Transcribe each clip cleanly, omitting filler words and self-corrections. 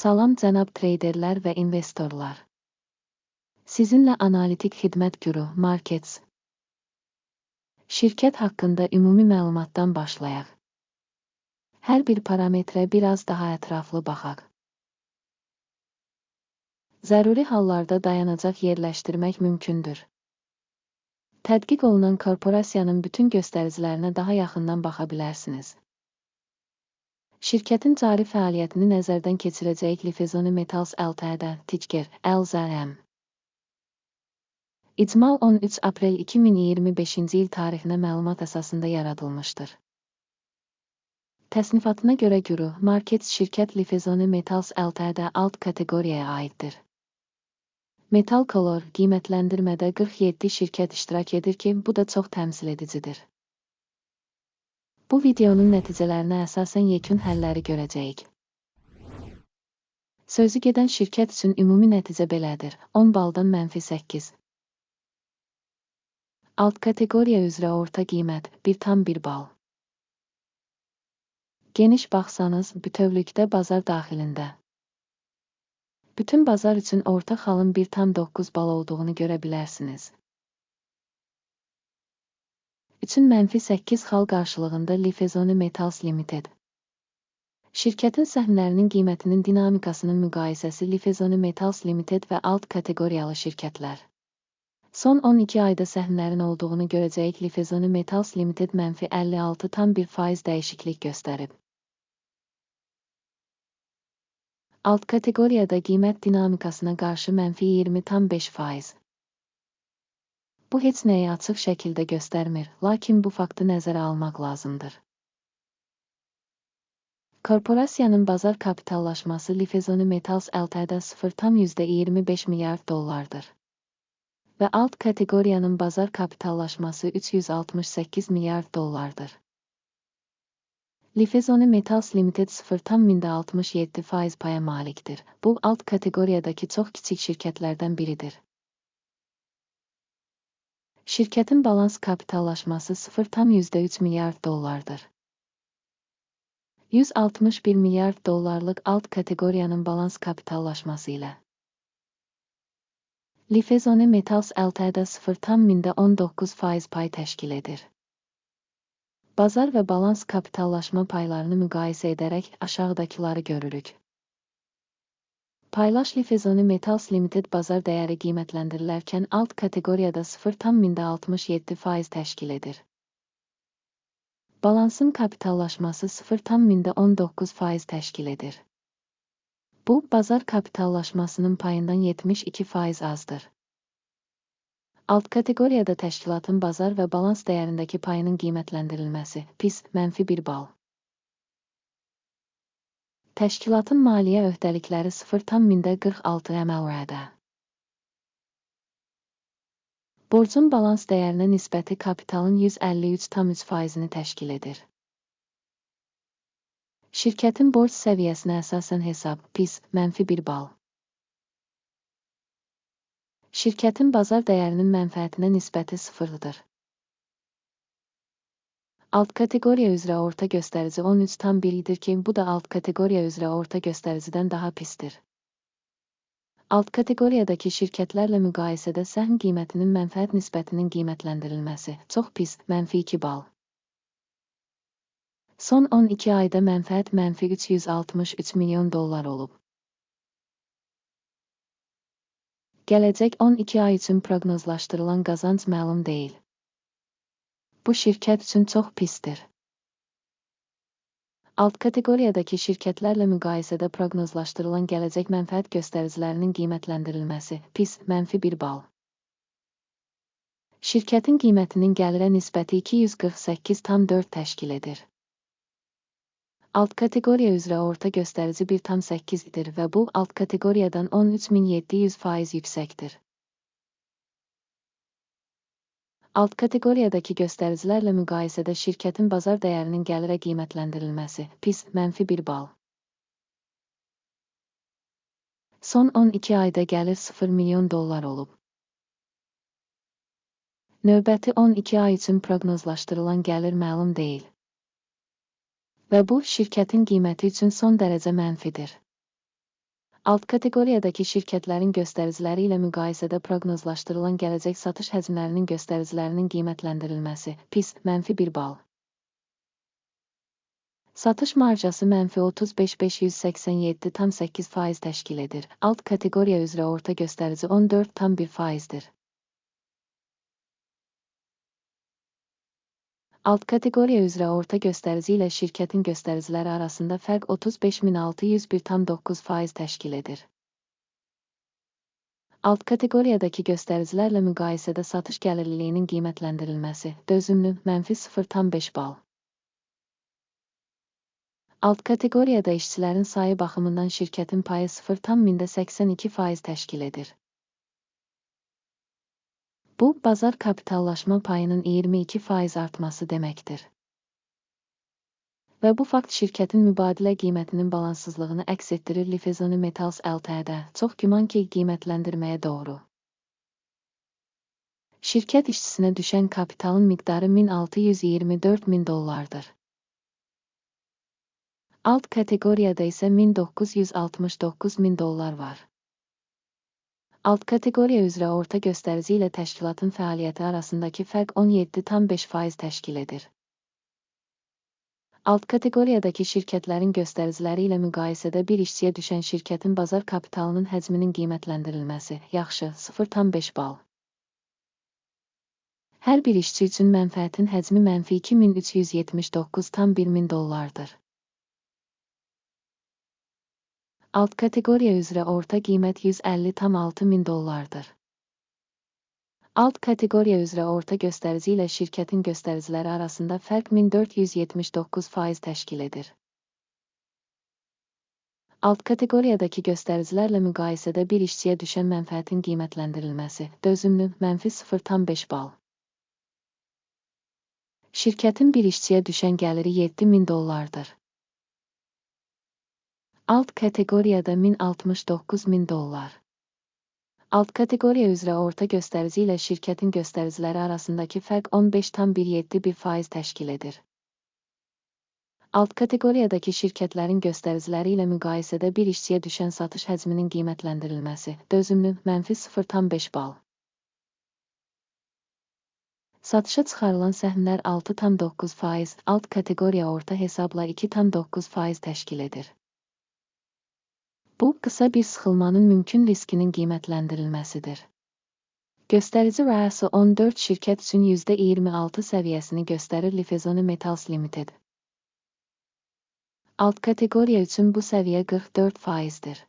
Salam cənab treyderlər və investorlar. Sizinlə analitik xidmət güru Markets. Şirkət haqqında ümumi məlumatdan başlayaq. Hər bir parametrə biraz daha ətraflı baxaq. Zəruri hallarda dayanacaq yerləşdirmək mümkündür. Tədqiq olunan korporasiyanın bütün göstəricilərinə daha yaxından baxa bilərsiniz. Şirkətin cari fəaliyyətini nəzərdən keçirəcəyik Lifezoni Metals Ltd. Ticker LZM. İcmal 13 aprel 2025-ci il tarixinə məlumat əsasında yaradılmışdır. Təsnifatına görə güru Markets şirkət Lifezoni Metals Ltd. alt kateqoriyaya aiddir. Metal Color qiymətləndirmədə 47 şirkət iştirak edir ki, bu da çox təmsil edicidir. Bu videonun nəticələrinə əsasən yekun həlləri görəcəyik. Sözü gedən şirkət üçün ümumi nəticə belədir: 10 baldan -8. Alt kateqoriya üzrə orta qiymət 1,1 bal. Geniş baxsanız, bütövlükdə bazar daxilində. Bütün bazar üçün orta xalın 1,9 bal olduğunu görə bilərsiniz. Üçün -8 xal qarşılığında Lifezoni Metals Limited. Şirkətin səhmlərinin qiymətinin dinamikasının müqayisəsi Lifezoni Metals Limited və alt kateqoriyalı şirkətlər. Son 12 ayda səhmlərin olduğunu görəcəyik Lifezoni Metals Limited -56,1% dəyişiklik göstərib. Alt kateqoriyada qiymət dinamikasına qarşı -20,5%. Bu heç nəyi açıq şəkildə göstərmir, lakin bu faktı nəzərə almaq lazımdır. Korporasiyanın bazar kapitallaşması Lifezoni Metals Ltd. 0,25 milyard dollardır. Və alt kateqoriyanın bazar kapitallaşması 368 milyard dollardır. Lifezoni Metals Limited 0,67% paya malikdir. Bu, alt kateqoriyadakı çox kiçik şirkətlərdən biridir. Şirkətin balans kapitallaşması 0,3 milyard dollardır. 161 milyard dollarlıq alt kateqoriyanın balans kapitallaşması ilə Lifezoni Metals Ltd. 0,19% pay təşkil edir. Bazar və balans kapitallaşma paylarını müqayisə edərək aşağıdakıları görürük. Paylaş Lifezoni Metals Limited bazar dəyəri qiymətləndirilərkən alt kateqoriyada 0,67% təşkil edir. Balansın kapitallaşması 0,19% təşkil edir. Bu, bazar kapitallaşmasının payından 72% azdır. Alt kateqoriyada təşkilatın bazar və balans dəyərindəki payının qiymətləndirilməsi pis, -1 bal. Təşkilatın maliyyə öhdəlikləri 0,46 MLRD. Borcun balans dəyərinə nisbəti kapitalın 153,3%-ni təşkil edir. Şirkətin borc səviyyəsinə əsasən hesab pis, -1 bal. Şirkətin bazar dəyərinin mənfəətinə nisbəti 0-dır. Alt kateqoriya üzrə orta göstərici 13,1 idir ki, bu da alt kateqoriya üzrə orta göstəricidən daha pisdir. Alt kateqoriyadakı şirkətlərlə müqayisədə səhm qiymətinin mənfəət nisbətinin qiymətləndirilməsi çox pis, -2 bal. Son 12 ayda mənfəət -363 milyon dollar olub. Gələcək 12 ay üçün proqnozlaşdırılan qazanc məlum deyil. Bu şirkət üçün çox pisdir. Alt kateqoriyadakı şirkətlərlə müqayisədə proqnozlaşdırılan gələcək mənfəət göstəricilərinin qiymətləndirilməsi pis, -1 bal. Şirkətin qiymətinin gəlirə nisbəti 248,4 təşkil edir. Alt kateqoriya üzrə orta göstərici 1,8 idir və bu, alt kateqoriyadan 13,700% yüksəkdir. Alt kateqoriyadakı göstəricilərlə müqayisədə şirkətin bazar dəyərinin gəlirə qiymətləndirilməsi pis, -1 bal. Son 12 ayda gəlir 0 milyon dollar olub. Növbəti 12 ay üçün proqnozlaşdırılan gəlir məlum deyil. Və bu, şirkətin qiyməti üçün son dərəcə mənfidir. Alt kateqoriyadakı şirkətlərin göstəriciləri ilə müqayisədə proqnozlaşdırılan gələcək satış həcmlərinin göstəricilərinin qiymətləndirilməsi, PIS, -1 bal. Satış marjası -35,587,8% təşkil edir. Alt kateqoriya üzrə orta göstərici 14,1%dir. Alt kateqoriya üzrə orta göstərici ilə şirkətin göstəriciləri arasında fərq 35.601,9% təşkil edir. Alt kateqoriyadakı göstəricilərlə müqayisədə satış gəlirliliyinin qiymətləndirilməsi, dözümlü, -0,5 bal. Alt kateqoriyada işçilərin sayı baxımından şirkətin payı 0,82% təşkil edir. Bu, bazar kapitallaşma payının 22% artması deməkdir. Və bu fakt şirkətin mübadilə qiymətinin balanssızlığını əks etdirir. Lifezoni Metals Ltd. Çox güman ki, qiymətləndirməyə doğru. Şirkət işçisinə düşən kapitalın miqdarı $1.624.000-dır. Alt kateqoriyada isə $1.969.000 var. Alt kateqoriya üzrə orta göstərici ilə təşkilatın fəaliyyəti arasındakı fərq 17,5% təşkil edir. Alt kateqoriyadakı şirkətlərin göstəriciləri ilə müqayisədə bir işçiyə düşən şirkətin bazar kapitalının həcminin qiymətləndirilməsi, yaxşı, 0,5 bal. Hər bir işçi üçün mənfəətin həcmi $2379,100-dır. Alt kateqoriya üzrə orta qiymət $150,600,000-dır. Alt kateqoriya üzrə orta göstərici ilə şirkətin göstəriciləri arasında fərq 1479% təşkil edir. Alt kateqoriyadakı göstəricilərlə müqayisədə bir işçiyə düşən mənfəətin qiymətləndirilməsi, dözümlü, -0,5 bal. Şirkətin bir işçiyə düşən gəliri $7.000-dır. Alt kateqoriyada $1069.000. Alt kateqoriya üzrə orta göstərici ilə şirkətin göstəriciləri arasındakı fərq 15,17% təşkil edir. Alt kateqoriyadakı şirkətlərin göstəriciləri ilə müqayisədə bir işçiyə düşən satış həcminin qiymətləndirilməsi, dözümlü, -0,5 bal. Satışa çıxarılan səhmlər 6,9%, alt kateqoriya orta hesabla 2,9% təşkil edir. Bu, qısa bir sıxılmanın mümkün riskinin qiymətləndirilməsidir. Göstərici rəası 14 şirkət üçün %26 səviyyəsini göstərir. Lifezoni Metals Limited. Alt kateqoriya üçün bu səviyyə 44%dir.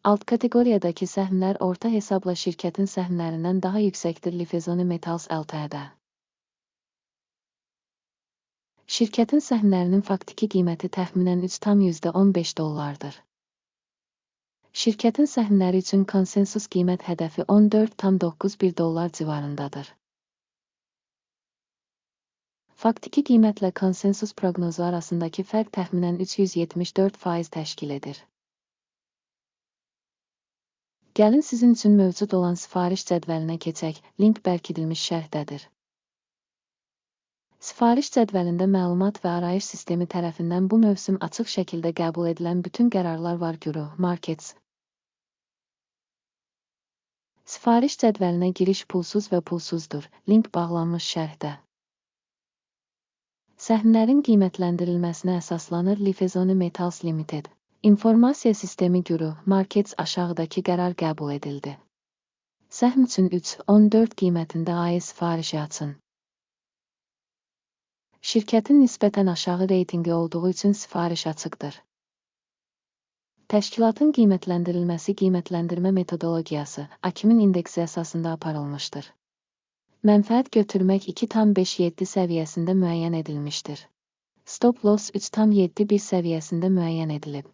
Alt kateqoriyadakı səhmlər orta hesabla şirkətin səhmlərindən daha yüksəkdir. Lifezoni Metals Ltd. Şirkətin səhmlərinin faktiki qiyməti təxminən $3,15. Şirkətin səhmləri üçün konsensus qiymət hədəfi $14,91 civarındadır. Faktiki qiymətlə konsensus proqnozu arasındakı fərq təxminən 374% təşkil edir. Gəlin sizin üçün mövcud olan sifariş cədvəlinə keçək, link bərkidilmiş şərhdədir. Sifariş cədvəlində məlumat və arayış sistemi tərəfindən bu mövsüm açıq şəkildə qəbul edilən bütün qərarlar var. Guru, Markets. Sifariş cədvəlinə giriş pulsuz və pulsuzdur. Link bağlanmış şərhdə. Səhmlərin qiymətləndirilməsinə əsaslanır. Lifezoni Metals Limited. İnformasiya sistemi Guru, Markets aşağıdakı qərar qəbul edildi. Səhm üçün 3,14 qiymətində AE sifarişi açın. Şirkətin nisbətən aşağı reytinqi olduğu üçün sifariş açıqdır. Təşkilatın qiymətləndirilməsi qiymətləndirmə metodologiyası AKİMin indeksi əsasında aparılmışdır. Mənfəət götürmək 2,57 səviyyəsində müəyyən edilmişdir. Stop loss 3,71 səviyyəsində müəyyən edilib.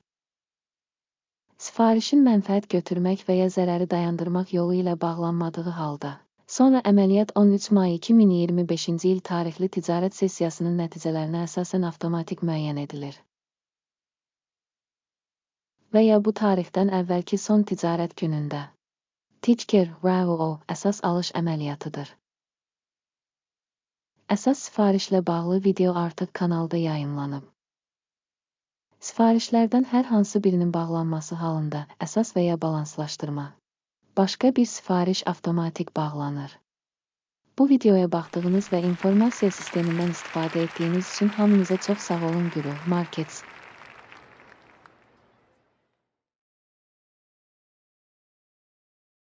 Sifarişin mənfəət götürmək və ya zərəri dayandırmaq yolu ilə bağlanmadığı halda. Sonra əməliyyat 13 may 2025-ci il tarixli ticarət sessiyasının nəticələrinə əsasən avtomatik müəyyən edilir. Və ya bu tarixdən əvvəlki son ticarət günündə. Ticker RAO əsas alış əməliyyatıdır. Əsas sifarişlə bağlı video artıq kanalda yayımlanıb. Sifarişlərdən hər hansı birinin bağlanması halında əsas və ya balanslaşdırma. Başqa bir sifariş avtomatik bağlanır. Bu videoya baxdığınız və informasiya sistemindən istifadə etdiyiniz üçün hamınıza çox sağ olun. Güruh Markets